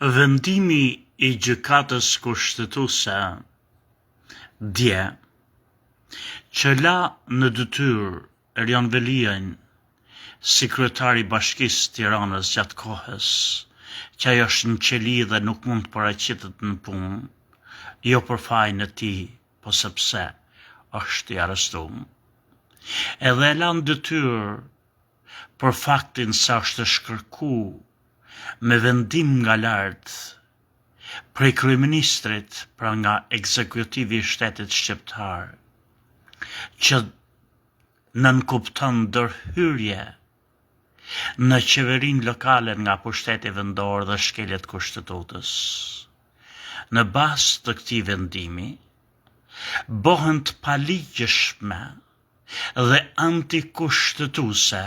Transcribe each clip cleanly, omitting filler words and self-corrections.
Vendimi I gjykatës kushtetuese dje që la në detyrë Erjan Veliajn, si kryetari I Bashkisë Tiranës gjatë kohës që ajo është në qeli dhe nuk mund të paraqitet në punë, jo për fajin e tij, po sepse është I arrestuar. Edhe e la në detyrë për faktin se është shkërkuar me vendim nga lart prej kryeministrit, pra nga ekzekutivi I shtetit shqiptar, që nënkupton ndërhyrje në qeverinë lokale nga pushteti vendor dhe shkeljet kushtetutës. Në bazë të këtij vendimi, bëhen të paligjshme dhe antikushtetuese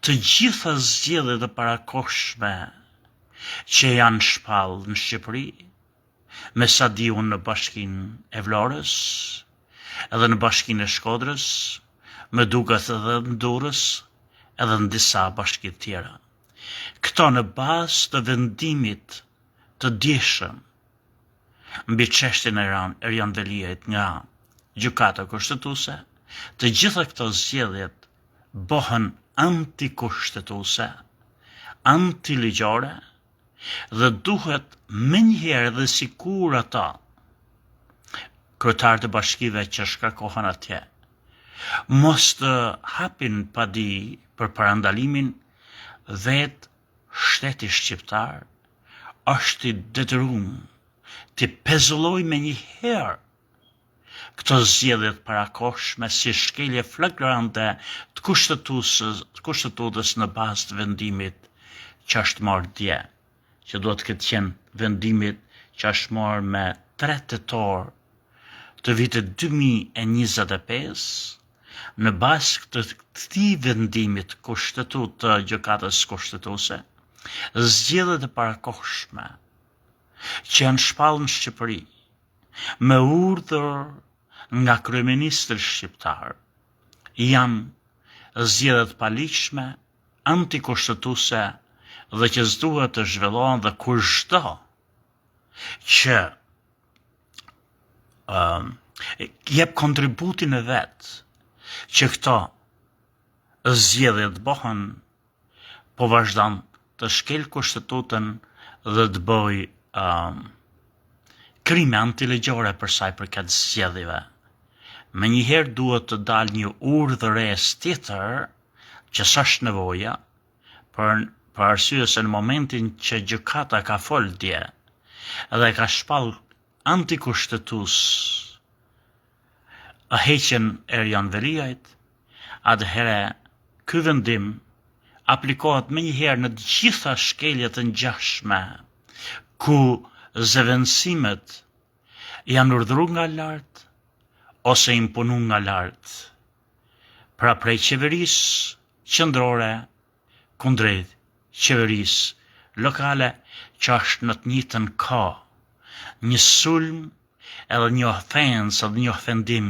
të gjitha zgjedhjet e parakohshme që janë shpallë në Shqipëri, me sa di unë në Bashkinë e Vlorës, edhe në Bashkinë e Shkodrës, me duket edhe në Durrës, edhe në disa bashki tjera. Këto në bazë të vendimit të djeshëm mbi çështjen e Erjan Veliajt nga gjykata kushtetuese, të gjitha këto zgjedhjet bëhen antikushtetuese, antiligjore, dhe duhet menjëherë dhe sikur ata kryetarët e bashkive që shkarkohen atje mos të hapin padi për parandalimin, vetë shteti shqiptar është I detyruar të pezullojë menjëherë këto zgjedhjet parakohshme si shkelje flagrante të kushtetutës në bazë të vendimit që është marrë dje, që duhet këtë qenë vendimit që është marrë me 3 tetor të vitit 2025, në bazë të këtij vendimit të gjykatës kushtetuese, zgjedhjet e parakohshme që janë shpallë në Shqipëri me urdhër nga kryeministri shqiptar janë zgjedhje të paligjshme, antikushtetuese dhe që s'duhet të zhvillohen, dhe kushdo që jep kontributin e vet që këto zgjedhje të bëhen, po vazhdon të shkel kushtetutën dhe të bëj krime antiligjore për sa I përket zgjedhjeve. Menjëherë duhet të dalë një urdhëres tjetër që s'është nevoja, për arsye se në momentin që gjykata ka folë dje dhe ka shpallë antikushtetues heqjen Erjan Veliajt, atëherë ky vendim aplikohet menjëherë në të gjitha shkeljet e ngjashme ku zëvendësimet janë urdhëruar nga lart ose imponuar nga lart, pra prej qeverisë qendrore kundrejt qeverisë lokale, që është në të njëjtën kohë një sulm edhe një ofensë edhe një ofendim